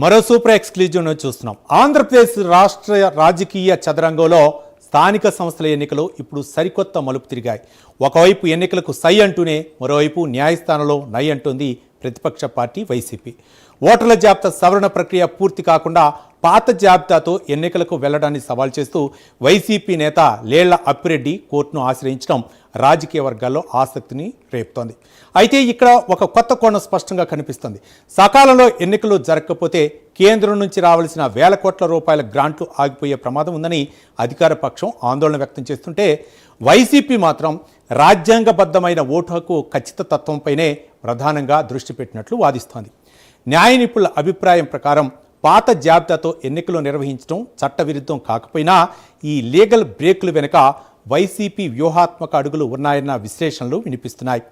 మరో super exclusive చూస్తున్నాం. ఆంధ్రప్రదేశ్ రాష్ట్ర రాజకీయ చదరంగంలో స్థానిక సంస్థల ఎన్నికలు ఇప్పుడు సరికొత్త మలుపు తిరిగాయి. ఒకవైపు ఎన్నికలకు సై అంటూనే మరోవైపు న్యాయస్థానంలో నై అంటుంది ప్రతిపక్ష పార్టీ వైసీపీ. ఓటర్ల జాబితా సవరణ ప్రక్రియ పూర్తి కాకుండా పాత జాబితాతో ఎన్నికలకు వెళ్లడాన్ని సవాల్ చేస్తూ వైసీపీ నేత లేళ్ల అప్పిరెడ్డి కోర్టును ఆశ్రయించడం రాజకీయ వర్గాల్లో ఆసక్తిని రేపుతోంది. అయితే ఇక్కడ ఒక కొత్త కోణం స్పష్టంగా కనిపిస్తుంది. సకాలంలో ఎన్నికలు జరగకపోతే కేంద్రం నుంచి రావాల్సిన వేల కోట్ల రూపాయల గ్రాంట్లు ఆగిపోయే ప్రమాదం ఉందని అధికార పక్షం ఆందోళన వ్యక్తం చేస్తుంటే, వైసీపీ మాత్రం రాజ్యాంగబద్ధమైన ఓటు హక్కు ఖచ్చితత్వంపైనే ప్రధానంగా దృష్టి పెట్టినట్లు వాదిస్తోంది. న్యాయ నిపుణుల అభిప్రాయం ప్రకారం పాత జాబితాతో ఎన్నికలు నిర్వహించడం చట్టవిరుద్ధం కాకపోయినా ఈ లీగల్ బ్రేకులు వెనుక వైసీపీ వ్యూహాత్మక అడుగులు ఉన్నాయన్న విశ్లేషణలు వినిపిస్తున్నాయి.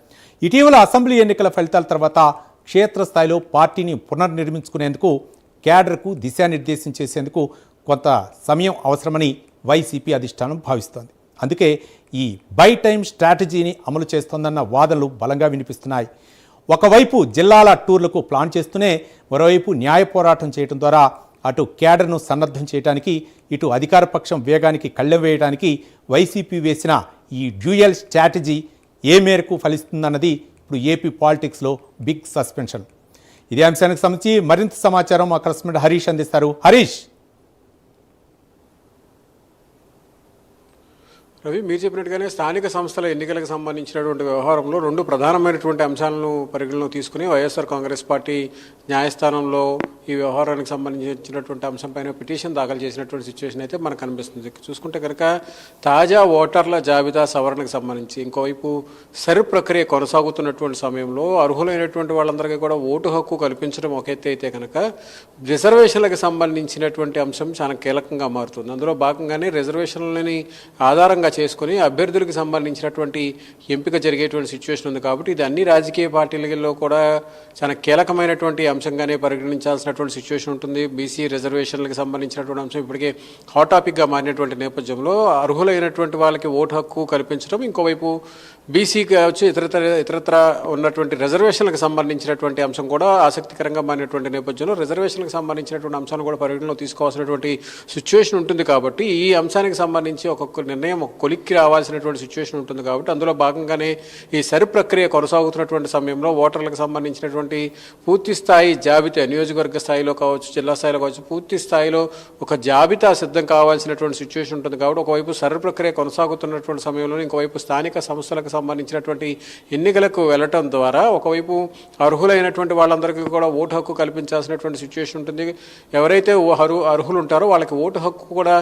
ఇటీవల అసెంబ్లీ ఎన్నికల ఫలితాల తర్వాత క్షేత్రస్థాయిలో పార్టీని పునర్నిర్మించుకునేందుకు క్యాడర్కు దిశానిర్దేశం చేసేందుకు కొంత సమయం అవసరమని వైసీపీ అధిష్టానం భావిస్తోంది. అందుకే ఈ బై టైం స్ట్రాటజీని అమలు చేస్తోందన్న వాదనలు బలంగా వినిపిస్తున్నాయి. ఒకవైపు జిల్లాల టూర్లకు ప్లాన్ చేస్తూనే మరోవైపు న్యాయ పోరాటం చేయడం ద్వారా అటు క్యాడర్ను సన్నద్ధం చేయడానికి, ఇటు అధికార పక్షం వేగానికి కళ్ళెం వేయడానికి వైసీపీ వేసిన ఈ డ్యూయల్ స్ట్రాటజీ ఏ మేరకు ఫలిస్తుందన్నది ఇప్పుడు ఏపీ పాలిటిక్స్లో బిగ్ సస్పెన్షన్. ఇదే అంశానికి సంబంధించి మరింత సమాచారం మా కరెస్పాండెంట్ హరీష్ అందిస్తారు. హరీష్. రవి, మీరు చెప్పినట్టుగానే స్థానిక సంస్థల ఎన్నికలకు సంబంధించినటువంటి వ్యవహారంలో రెండు ప్రధానమైనటువంటి అంశాలను పరిగణలో తీసుకుని వైఎస్ఆర్ కాంగ్రెస్ పార్టీ న్యాయస్థానంలో ఈ వ్యవహారానికి సంబంధించినటువంటి అంశంపైన పిటిషన్ దాఖలు చేసినటువంటి సిచ్యువేషన్ అయితే మనకు కనిపిస్తుంది. చూసుకుంటే కనుక తాజా ఓటర్ల జాబితా సవరణకు సంబంధించి ఇంకోవైపు సరి ప్రక్రియ కొనసాగుతున్నటువంటి సమయంలో అర్హులైనటువంటి వాళ్ళందరికీ కూడా ఓటు హక్కు కల్పించడం ఒక ఎత్తు అయితే కనుక రిజర్వేషన్లకు సంబంధించినటువంటి అంశం చాలా కీలకంగా మారుతుంది. అందులో భాగంగానే రిజర్వేషన్లని ఆధారంగా చేసుకుని అభ్యర్థులకు సంబంధించినటువంటి ఎంపిక జరిగేటువంటి సిచ్యువేషన్ ఉంది. కాబట్టి ఇది అన్ని రాజకీయ పార్టీలలో కూడా చాలా కీలకమైనటువంటి అంశంగానే పరిగణించాల్సినటువంటి సిచ్యువేషన్ ఉంటుంది. బీసీ రిజర్వేషన్లకు సంబంధించినటువంటి అంశం ఇప్పటికే హాట్ టాపిక్గా మారినటువంటి నేపథ్యంలో అర్హులైనటువంటి వాళ్ళకి ఓటు హక్కు కల్పించడం, ఇంకోవైపు బీసీకి వచ్చి ఇతరత్ర ఉన్నటువంటి రిజర్వేషన్లకు సంబంధించినటువంటి అంశం కూడా ఆసక్తికరంగా మారినటువంటి నేపథ్యంలో రిజర్వేషన్లకు సంబంధించినటువంటి అంశాన్ని కూడా పరిగణలో తీసుకోవాల్సినటువంటి సిచ్యువేషన్ ఉంటుంది. కాబట్టి ఈ అంశానికి సంబంధించి ఒక్కొక్క నిర్ణయం ఒక కొలిక్కి రావాల్సినటువంటి సిచ్యువేషన్ ఉంటుంది. కాబట్టి అందులో భాగంగానే ఈ సరి ప్రక్రియ కొనసాగుతున్నటువంటి సమయంలో ఓటర్లకు సంబంధించినటువంటి పూర్తి స్థాయి జాబితా నియోజకవర్గ స్థాయిలో కావచ్చు, జిల్లా స్థాయిలో కావచ్చు, పూర్తి స్థాయిలో ఒక జాబితా సిద్ధం కావాల్సినటువంటి సిచ్యువేషన్ ఉంటుంది. కాబట్టి ఒకవైపు సరి ప్రక్రియ కొనసాగుతున్నటువంటి సమయంలో ఇంకోవైపు స్థానిక సంస్థలకు సంబంధించినటువంటి ఎన్నికలకు వెళ్ళటం ద్వారా ఒకవైపు అర్హులైనటువంటి వాళ్ళందరికీ కూడా ఓటు హక్కు కల్పించాల్సినటువంటి సిచ్యువేషన్ ఉంటుంది. ఎవరైతే అర్హులు ఉంటారో వాళ్ళకి ఓటు హక్కు కూడా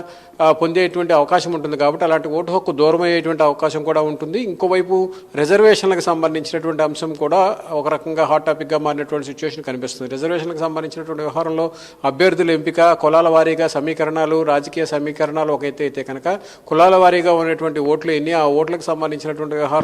పొందేటువంటి అవకాశం ఉంటుంది. కాబట్టి అలాంటి ఓటు హక్కు దూరం అయ్యేటువంటి అవకాశం కూడా ఉంటుంది. ఇంకోవైపు రిజర్వేషన్లకు సంబంధించినటువంటి అంశం కూడా ఒక రకంగా హాట్ టాపిక్గా మారినటువంటి సిచ్యువేషన్ కనిపిస్తుంది. రిజర్వేషన్లకు సంబంధించినటువంటి వ్యవహారంలో అభ్యర్థుల ఎంపిక, కులాల వారీగా సమీకరణాలు, రాజకీయ సమీకరణాలు ఒక ఎత్తు అయితే కనుక కులాల వారీగా ఉన్నటువంటి ఓట్లు ఎన్ని, ఆ ఓట్లకు సంబంధించినటువంటి వ్యవహారంలో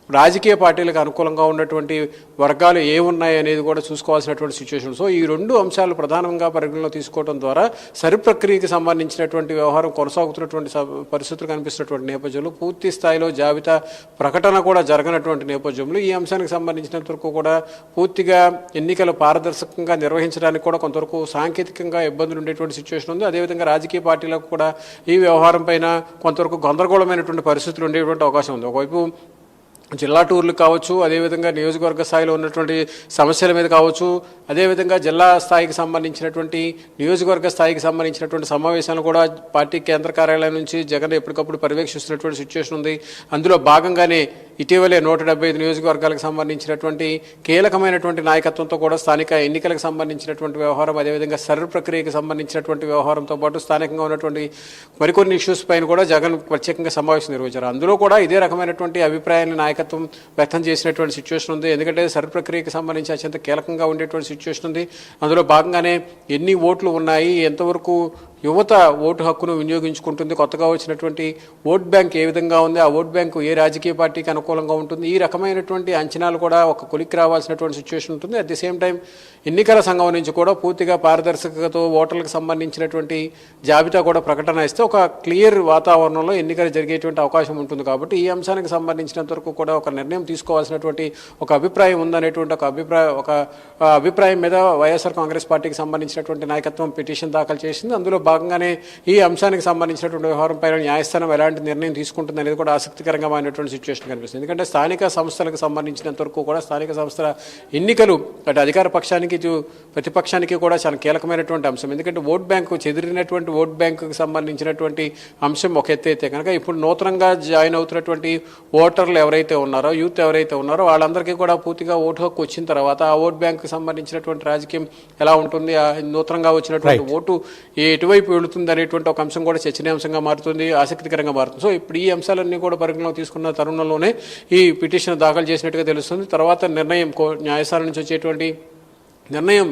రాజకీయ పార్టీలకు అనుకూలంగా ఉన్నటువంటి వర్గాలు ఏమున్నాయి అనేది కూడా చూసుకోవాల్సినటువంటి సిచ్యువేషన్. సో ఈ రెండు అంశాలు ప్రధానంగా పరిగణలో తీసుకోవడం ద్వారా సరి ప్రక్రియకి సంబంధించినటువంటి వ్యవహారం కొనసాగుతున్నటువంటి పరిస్థితులు కనిపిస్తున్నటువంటి నేపథ్యంలో పూర్తి స్థాయిలో జాబితా ప్రకటన కూడా జరగనటువంటి నేపథ్యంలో ఈ అంశానికి సంబంధించినంత వరకు కూడా పూర్తిగా ఎన్నికలు పారదర్శకంగా నిర్వహించడానికి కూడా కొంతవరకు సాంకేతికంగా ఇబ్బందులు ఉండేటువంటి సిచ్యువేషన్ ఉంది. అదేవిధంగా రాజకీయ పార్టీలకు కూడా ఈ వ్యవహారం పైన కొంతవరకు గందరగోళమైనటువంటి పరిస్థితులు ఉండేటువంటి అవకాశం ఉంది. ఒకవైపు జిల్లా టూర్లు కావచ్చు, అదేవిధంగా నియోజకవర్గ స్థాయిలో ఉన్నటువంటి సమస్యల మీద కావచ్చు, అదేవిధంగా జిల్లా స్థాయికి సంబంధించినటువంటి నియోజకవర్గ స్థాయికి సంబంధించినటువంటి సమావేశాలు కూడా పార్టీ కేంద్ర కార్యాలయం నుంచి జగన్ ఎప్పటికప్పుడు పర్యవేక్షిస్తున్నటువంటి సిచ్యువేషన్ ఉంది. అందులో భాగంగానే ఇటీవలే 175 నియోజకవర్గాలకు సంబంధించినటువంటి కీలకమైనటువంటి నాయకత్వంతో కూడా స్థానిక ఎన్నికలకు సంబంధించినటువంటి వ్యవహారం, అదేవిధంగా సర్వ ప్రక్రియకు సంబంధించినటువంటి వ్యవహారంతో పాటు స్థానికంగా ఉన్నటువంటి మరికొన్ని ఇష్యూస్ పైన కూడా జగన్ ప్రత్యేకంగా సమావేశం నిర్వహించారు. అందులో కూడా ఇదే రకమైనటువంటి అభిప్రాయాన్ని నాయకత్వం వ్యక్తం చేసినటువంటి సిచ్యువేషన్ ఉంది. ఎందుకంటే సరి ప్రక్రియకి సంబంధించి అత్యంత కీలకంగా ఉండేటువంటి సిచ్యువేషన్ ఉంది. అందులో భాగంగానే ఎన్ని ఓట్లు ఉన్నాయి, ఎంతవరకు యువత ఓటు హక్కును వినియోగించుకుంటుంది, కొత్తగా వచ్చినటువంటి ఓట్ బ్యాంక్ ఏ విధంగా ఉంది, ఆ ఓట్ బ్యాంకు ఏ రాజకీయ పార్టీకి అనుకూలంగా ఉంటుంది, ఈ రకమైనటువంటి అంచనాలు కూడా ఒక కొలిక్కి రావాల్సినటువంటి సిచ్యువేషన్ ఉంటుంది. అట్ ది సేమ్ టైం ఎన్నికల సంఘం నుంచి కూడా పూర్తిగా పారదర్శకతతో ఓటర్లకు సంబంధించినటువంటి జాబితా కూడా ప్రకటన ఇస్తే ఒక క్లియర్ వాతావరణంలో ఎన్నికలు జరిగేటువంటి అవకాశం ఉంటుంది. కాబట్టి ఈ అంశానికి సంబంధించినంత వరకు కూడా ఒక నిర్ణయం తీసుకోవాల్సినటువంటి ఒక అభిప్రాయం ఉందనేటువంటి ఒక అభిప్రాయం మీద వైఎస్ఆర్ కాంగ్రెస్ పార్టీకి సంబంధించినటువంటి నాయకత్వం పిటిషన్ దాఖలు చేసింది. అందులో భాగంగానే ఈ అంశానికి సంబంధించినటువంటి వ్యవహారంపై న్యాయస్థానం ఎలాంటి నిర్ణయం తీసుకుంటుంది అనేది కూడా ఆసక్తికరంగామైనటువంటి సిచ్యువేషన్ కనిపిస్తుంది. ఎందుకంటే స్థానిక సంస్థలకు సంబంధించినంత వరకు కూడా స్థానిక సంస్థల ఎన్నికలు అటు అధికార పక్షానికి ఇటు ప్రతిపక్షానికి కూడా చాలా కీలకమైనటువంటి అంశం. ఎందుకంటే ఓట్ బ్యాంకు చెదిరినటువంటి ఓట్ బ్యాంకుకి సంబంధించినటువంటి అంశం ఒక ఎత్తైతే కనుక ఇప్పుడు నూతనంగా జాయిన్ అవుతున్నటువంటి ఓటర్లు ఎవరైతే ఉన్నారో, యూత్ ఎవరైతే ఉన్నారో వాళ్ళందరికీ కూడా పూర్తిగా ఓటు హక్కు వచ్చిన తర్వాత ఆ ఓట్ బ్యాంకుకి సంబంధించినటువంటి రాజకీయం ఎలా ఉంటుంది, నూతనంగా వచ్చినటువంటి ఓటు ఎటువైపు వెళుతుంది అనేటువంటి ఒక అంశం కూడా చర్చనీయాంశంగా మారుతుంది, ఆసక్తికరంగా మారుతుంది. సో ఇప్పుడు ఈ అంశాలన్నీ కూడా పరిగణలోకి తీసుకున్న తరుణంలోనే ఈ పిటిషన్ దాఖలు చేసినట్టుగా తెలుస్తుంది. తర్వాత నిర్ణయం న్యాయస్థానం నుంచి వచ్చేటువంటి నిర్ణయం